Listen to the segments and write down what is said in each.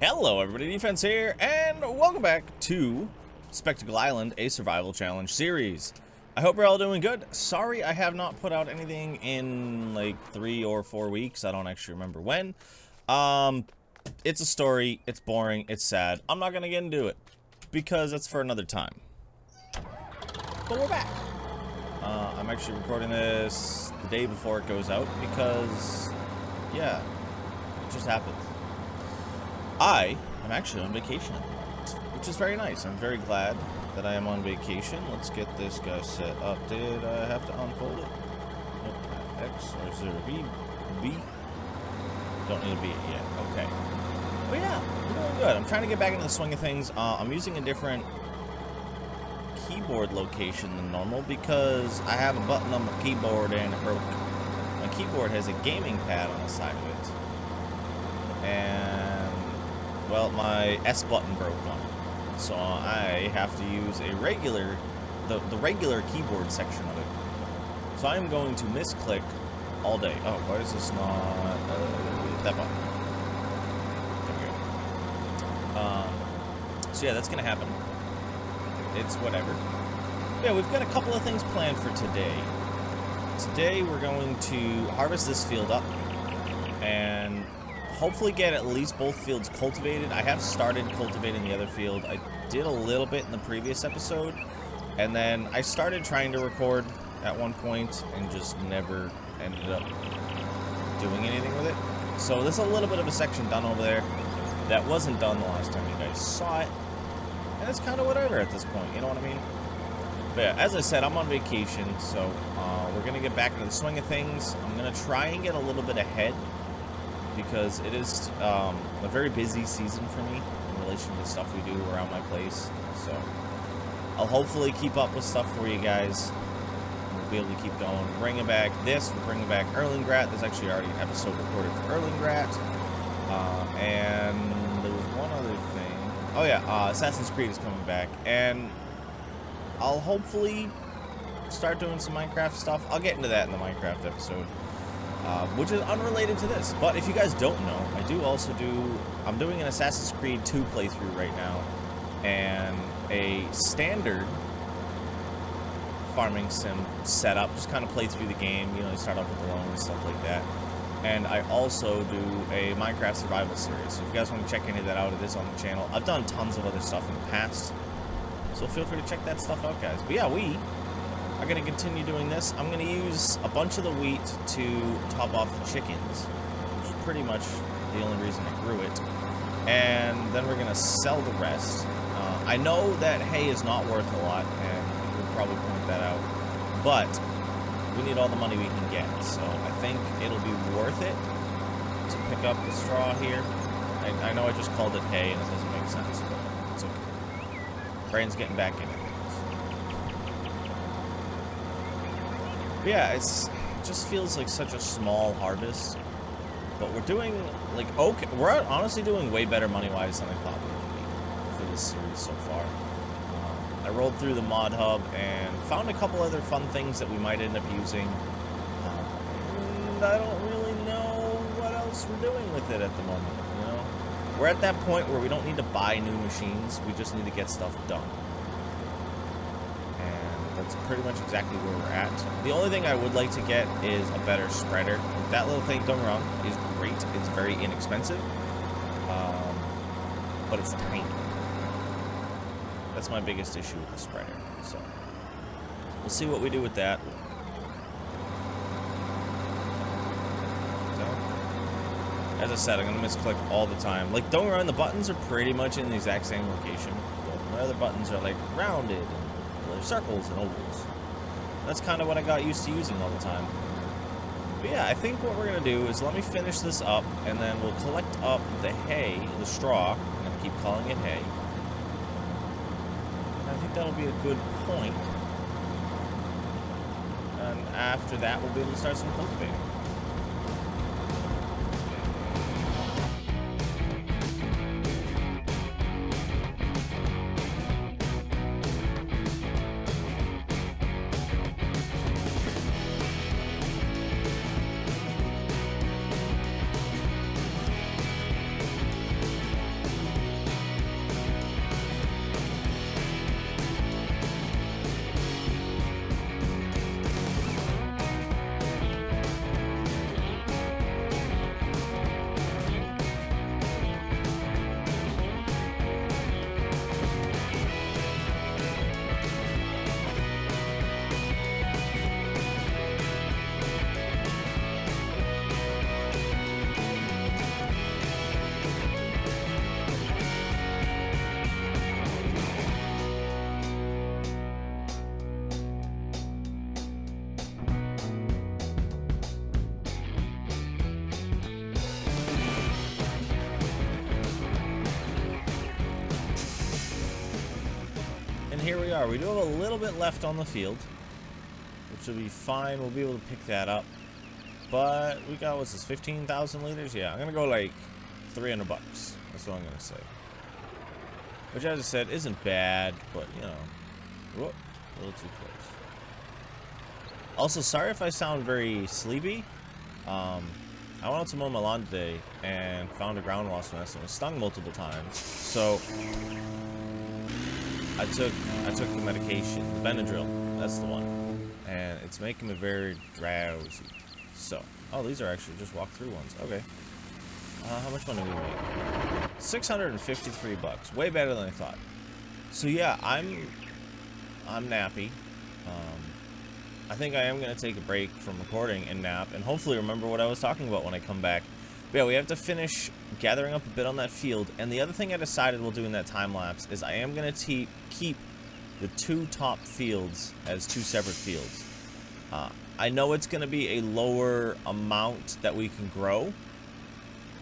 Hello everybody, Defense here, and welcome back to Spectacle Island, a survival challenge series. I hope you're all doing good. Sorry I have not put out anything in like 3 or 4 weeks. I don't actually remember when. It's a story, it's boring, it's sad. I'm not gonna get into it, because it's for another time. But we're back. I'm actually recording this the day before it goes out, because, yeah, it just happens. I am actually on vacation, which is very nice. I'm very glad that I am on vacation. Let's get this guy set up. Did I have to unfold it? Nope. X, or is there a B? B? Don't need a B yet. Okay. But yeah, I'm doing good. I'm trying to get back into the swing of things. I'm using a different keyboard location than normal because I have a button on my keyboard and it broke. My keyboard has a gaming pad on the side of it. And well, my S button broke on it, so I have to use a regular, the regular keyboard section of it. So I'm going to misclick all day. Oh, why is this not that button? There we go. So yeah, that's gonna happen. It's whatever. Yeah, we've got a couple of things planned for today. Today we're going to harvest this field up and hopefully get at least both fields cultivated. I have started cultivating the other field. I did a little bit in the previous episode, and then I started trying to record at one point and just never ended up doing anything with it. So there's a little bit of a section done over there that wasn't done the last time you guys saw it, and it's kind of whatever at this point, you know what I mean? But yeah, as I said, I'm on vacation, so we're going to get back into the swing of things. I'm going to try and get a little bit ahead, because it is a very busy season for me in relation to stuff we do around my place. So I'll hopefully keep up with stuff for you guys. We'll be able to keep going. Bringing back this, we're bringing back Erlengrat. There's actually already an episode recorded for Erlengrat. And there was one other thing. Oh yeah, Assassin's Creed is coming back. And I'll hopefully start doing some Minecraft stuff. I'll get into that in the Minecraft episode. Which is unrelated to this. But if you guys don't know, I'm doing an Assassin's Creed 2 playthrough right now, and a standard farming sim setup, just kind of play through the game, you know, you start off with the loan and stuff like that. And I also do a Minecraft survival series, so if you guys want to check any of that out, it is on the channel. I've done tons of other stuff in the past, so feel free to check that stuff out, guys. But yeah, we are going to continue doing this. I'm going to use a bunch of the wheat to top off the chickens, which is pretty much the only reason I grew it. And then we're going to sell the rest. I know that hay is not worth a lot, and people will probably point that out, but we need all the money we can get, so I think it'll be worth it to pick up the straw here. I know I just called it hay, and it doesn't make sense, but it's okay. Brain's getting back in it. Yeah, it just feels like such a small harvest, but we're doing, like, okay, we're honestly doing way better money-wise than I thought we would be for this series so far. I rolled through the mod hub and found a couple other fun things that we might end up using, and I don't really know what else we're doing with it at the moment, you know? We're at that point where we don't need to buy new machines, we just need to get stuff done. That's pretty much exactly where we're at. The only thing I would like to get is a better spreader. That little thing, don't get me wrong, is great. It's very inexpensive, but it's tiny. That's my biggest issue with the spreader. So we'll see what we do with that. So, as I said, I'm gonna misclick all the time. Like, don't get me wrong, the buttons are pretty much in the exact same location, but my other buttons are like rounded and circles and ovals. That's kind of what I got used to using all the time. But yeah, I think what we're going to do is let me finish this up, and then we'll collect up the hay, the straw. I'm going to keep calling it hay. And I think that'll be a good point. And after that, we'll be able to start some cultivating. here we are. We do have a little bit left on the field, which will be fine. We'll be able to pick that up. But we got, what's this, 15,000 liters? Yeah, I'm going to go like $300. That's what I'm going to say. Which, as I said, isn't bad, but, you know, whoop, a little too close. Also, sorry if I sound very sleepy. I went out to mow my lawn today and found a ground wasp nest and was stung multiple times. So I took the medication, the Benadryl, that's the one, and it's making me very drowsy. So, oh, these are actually just walk-through ones. Okay. How much money did we make? $653. Way better than I thought. So yeah, I'm nappy. I think I am going to take a break from recording and nap, and hopefully remember what I was talking about when I come back. But yeah, we have to finish gathering up a bit on that field, and the other thing I decided we'll do in that time lapse is I am going to keep the 2 top fields as 2 separate fields. I know it's going to be a lower amount that we can grow.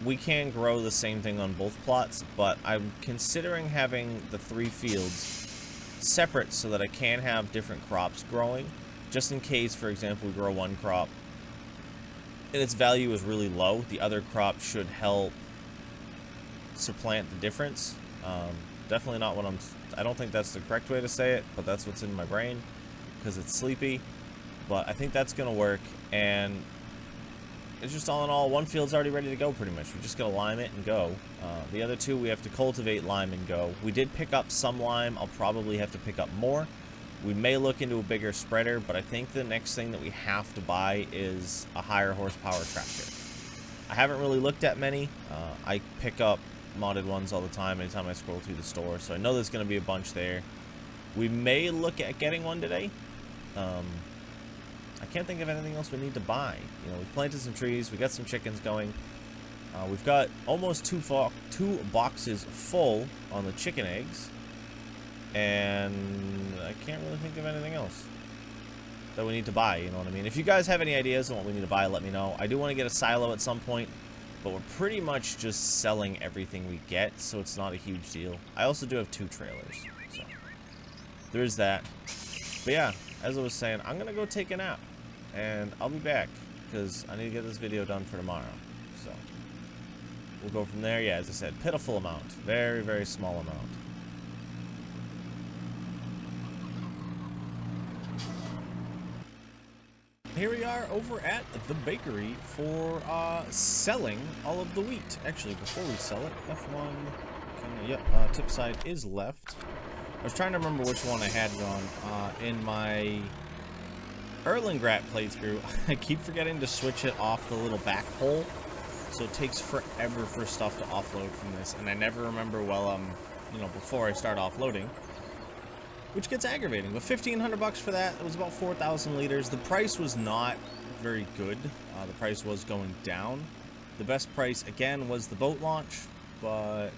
We can grow the same thing on both plots, but I'm considering having the 3 fields separate so that I can have different crops growing. Just in case, for example, we grow one crop and its value is really low, the other crop should help supplant the difference. Definitely not what I don't think that's the correct way to say it, but that's what's in my brain because it's sleepy. But I think that's going to work, and it's just all in all, one field's already ready to go pretty much. We just got to lime it and go. The other 2, we have to cultivate, lime, and go. We did pick up some lime. I'll probably have to pick up more. We may look into a bigger spreader, but I think the next thing that we have to buy is a higher horsepower tractor. I haven't really looked at many. I pick up modded ones all the time anytime I scroll through the store, so I know there's going to be a bunch there. We may look at getting one today. I can't think of anything else we need to buy. You know, we've planted some trees, we got some chickens going. We've got almost 2 boxes full on the chicken eggs. And I can't really think of anything else that we need to buy, you know what I mean? If you guys have any ideas on what we need to buy, let me know. I do want to get a silo at some point, but we're pretty much just selling everything we get, so it's not a huge deal. I also do have 2 trailers, so there's that. But yeah, as I was saying, I'm going to go take a nap, and I'll be back, because I need to get this video done for tomorrow. So we'll go from there. Yeah, as I said, pitiful amount. Very, very small amount. Here we are over at the bakery for selling all of the wheat. Actually, before we sell it, F1, yep, tip side is left. I was trying to remember which one I had it on. In my Erlengrat playthrough, I keep forgetting to switch it off the little back hole, so it takes forever for stuff to offload from this, and I never remember before I start offloading, which gets aggravating. But $1,500 for that. It was about 4,000 liters. The price was not very good. The price was going down. The best price again was the boat launch, but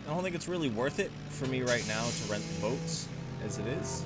I don't think it's really worth it for me right now to rent the boats as it is.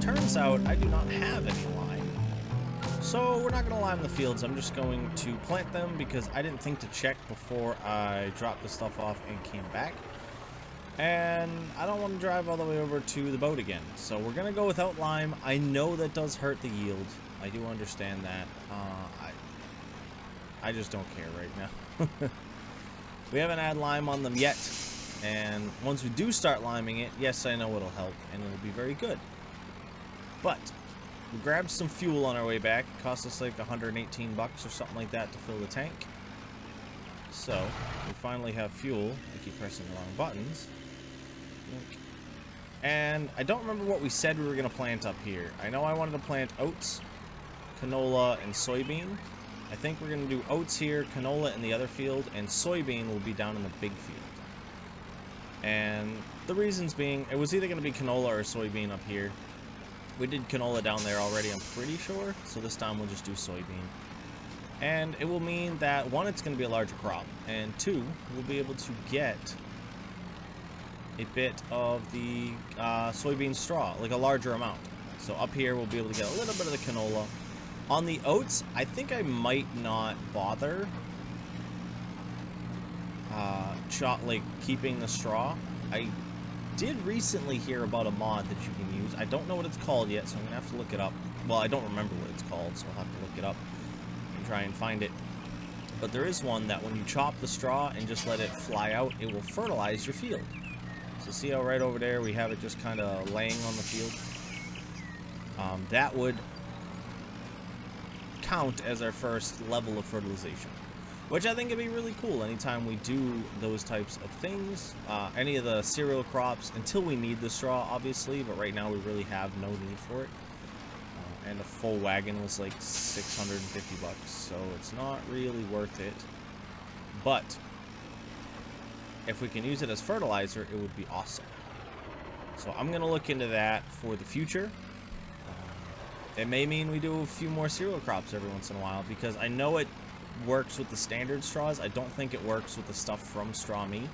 Turns out I do not have any lime, so we're not going to lime the fields. I'm just going to plant them because I didn't think to check before I dropped the stuff off and came back. And I don't want to drive all the way over to the boat again. So we're going to go without lime. I know that does hurt the yield. I do understand that. I just don't care right now. We haven't had lime on them yet. And once we do start liming it, yes, I know it'll help. And it'll be very good. But we grabbed some fuel on our way back. It cost us like 118 bucks or something like that to fill the tank. So we finally have fuel. I keep pressing the wrong buttons. And I don't remember what we said we were going to plant up here. I know I wanted to plant oats, canola, and soybean. I think we're going to do oats here, canola in the other field, and soybean will be down in the big field. And the reasons being, it was either going to be canola or soybean up here. We did canola down there already, I'm pretty sure. So this time we'll just do soybean. And it will mean that, one, it's going to be a larger crop. And two, we'll be able to get a bit of the soybean straw, like a larger amount. So up here we'll be able to get a little bit of the canola. On the oats, I think I might not bother keeping the straw. I did recently hear about a mod that you can use. I don't know what it's called yet, so I'm gonna have to look it up. Well, I don't remember what it's called, so I'll have to look it up and try and find it. But there is one that when you chop the straw and just let it fly out, it will fertilize your field. So see how right over there we have it just kind of laying on the field? That would count as our first level of fertilization, which I think would be really cool anytime we do those types of things. Any of the cereal crops, until we need the straw, obviously, but right now we really have no need for it. And a full wagon was like 650 bucks, so it's not really worth it. But if we can use it as fertilizer, it would be awesome. So I'm going to look into that for the future. It may mean we do a few more cereal crops every once in a while, because I know it works with the standard straws. I don't think it works with the stuff from Straw Me.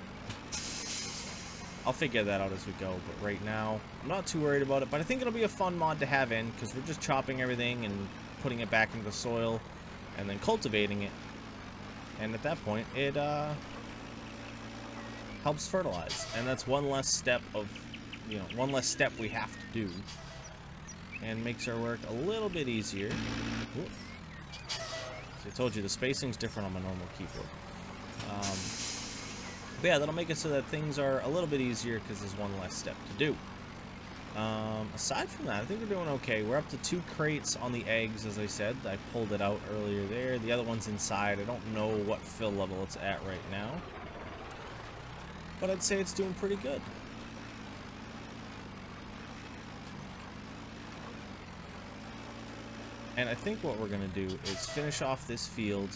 I'll figure that out as we go, but right now I'm not too worried about it. But I think it'll be a fun mod to have in, because we're just chopping everything and putting it back into the soil and then cultivating it. And at that point, it helps fertilize, and that's one less step of, one less step we have to do, and makes our work a little bit easier. Ooh. I told you the spacing's different on my normal keyboard. But yeah, that'll make it so that things are a little bit easier because there's one less step to do. Aside from that, I think we're doing okay. We're up to 2 crates on the eggs, as I said. I pulled it out earlier there. The other one's inside. I don't know what fill level it's at right now, but I'd say it's doing pretty good. And I think what we're going to do is finish off this field.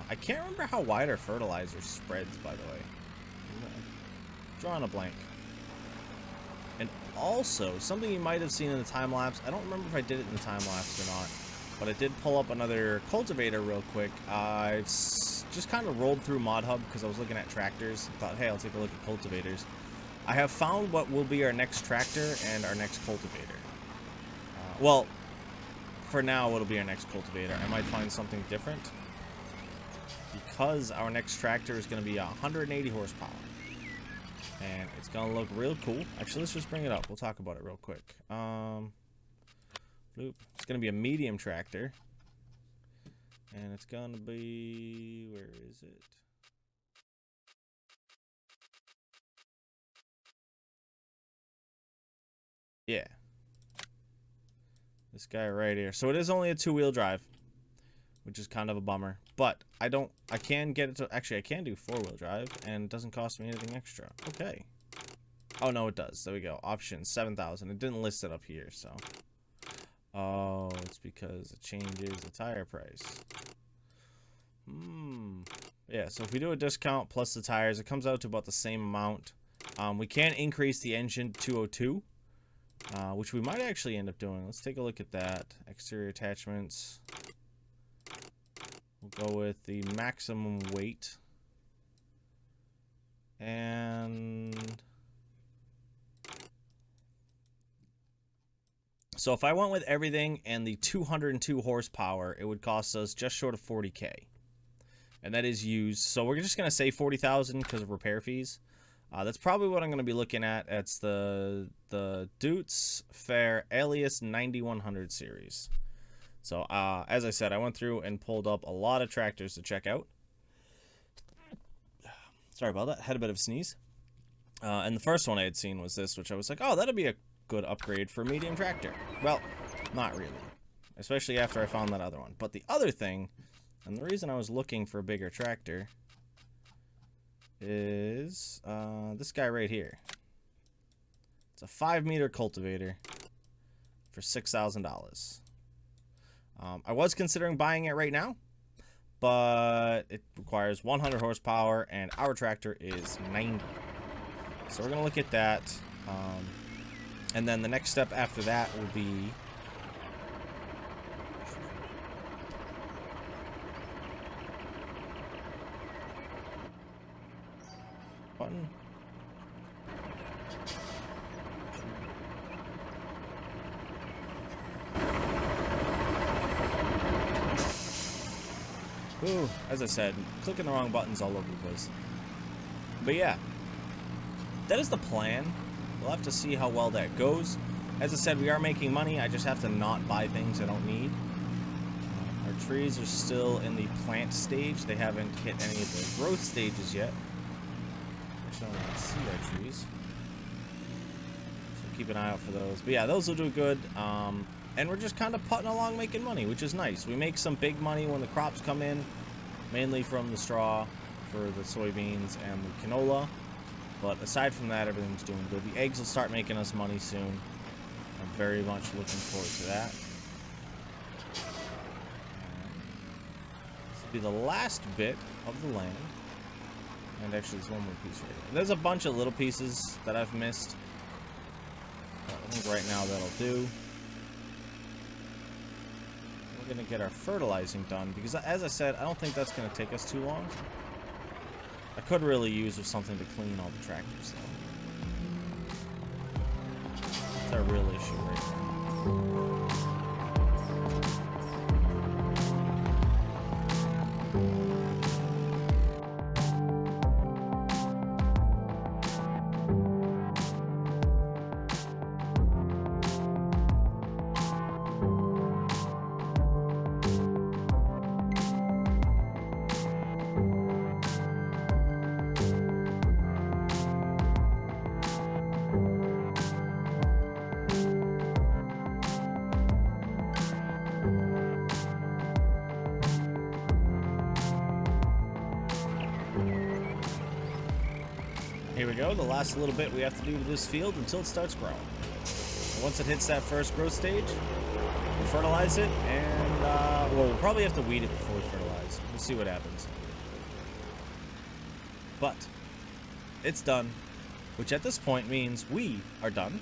I can't remember how wide our fertilizer spreads, by the way. Drawing a blank. And also, something you might have seen in the time-lapse, I don't remember if I did it in the time-lapse or not, but I did pull up another cultivator real quick. I've just kind of rolled through ModHub because I was looking at tractors. I thought, hey, I'll take a look at cultivators. I have found what will be our next tractor and our next cultivator. Well, for now, it'll be our next cultivator. I might find something different, because our next tractor is going to be 180 horsepower. And it's going to look real cool. Actually, let's just bring it up. We'll talk about it real quick. It's going to be a medium tractor. And it's going to be... where is it? Yeah. This guy right here. So it is only a 2-wheel drive, which is kind of a bummer. But I can get it to, actually I can do 4-wheel drive, and it doesn't cost me anything extra. Okay. Oh no, it does. There we go. Options, 7,000. It didn't list it up here, so. Oh, it's because it changes the tire price. Yeah, so if we do a discount plus the tires, it comes out to about the same amount. We can increase the engine to 202. Which we might actually end up doing. Let's take a look at that. Exterior attachments. We'll go with the maximum weight. And so if I went with everything and the 202 horsepower, it would cost us just short of 40K. And that is used. So we're just going to say 40,000 because of repair fees. That's probably what I'm going to be looking at. It's the Dutz Fair Alias 9100 series. So, as I said, I went through and pulled up a lot of tractors to check out. Sorry about that. Had a bit of a sneeze. And the first one I had seen was this, which I was like, oh, that'd be a good upgrade for a medium tractor. Well, not really. Especially after I found that other one. But the other thing, and the reason I was looking for a bigger tractor, is this guy right here. It's a 5-meter cultivator for $6,000. I was considering buying it right now, but it requires 100 horsepower and our tractor is 90. So we're gonna look at that, and then the next step after that will be button. Ooh, as I said, clicking the wrong buttons all over the place. But yeah, that is the plan. We'll have to see how well that goes. As I said, we are making money. I just have to not buy things I don't need. Our trees are still in the plant stage. They haven't hit any of the growth stages yet. Actually, I don't want to see our trees. So keep an eye out for those. But yeah, those will do good. And we're just kind of putting along making money, which is nice. We make some big money when the crops come in, mainly from the straw for the soybeans and the canola. But aside from that, everything's doing good. The eggs will start making us money soon. I'm very much looking forward to that. This will be the last bit of the land. And actually, there's one more piece right here. There's a bunch of little pieces that I've missed. But I think right now that'll do. We're going to get our fertilizing done, because as I said, I don't think that's going to take us too long. I could really use with something to clean all the tractors, though. That's our real issue right now. Here we go, the last little bit we have to do to this field until it starts growing. And once it hits that first growth stage, we'll fertilize it, and, well, we'll probably have to weed it before we fertilize. We'll see what happens. But, it's done, which at this point means we are done.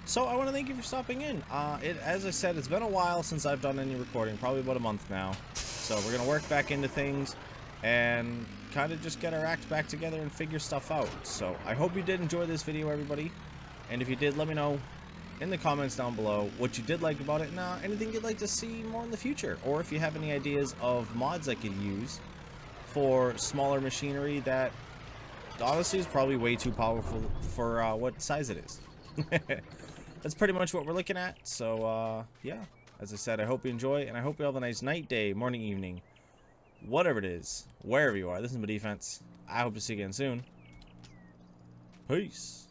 So I want to thank you for stopping in. As I said, it's been a while since I've done any recording, probably about a month now. So we're going to work back into things and kind of just get our act back together and figure stuff out. So I hope you did enjoy this video, everybody. And if you did, let me know in the comments down below what you did like about it, and anything you'd like to see more in the future. Or if you have any ideas of mods I could use for smaller machinery that honestly is probably way too powerful for what size it is. That's pretty much what we're looking at. So yeah, as I said, I hope you enjoy, and I hope you have a nice night, day, morning, evening, whatever it is, wherever you are. This is my defense. I hope to see you again soon. Peace.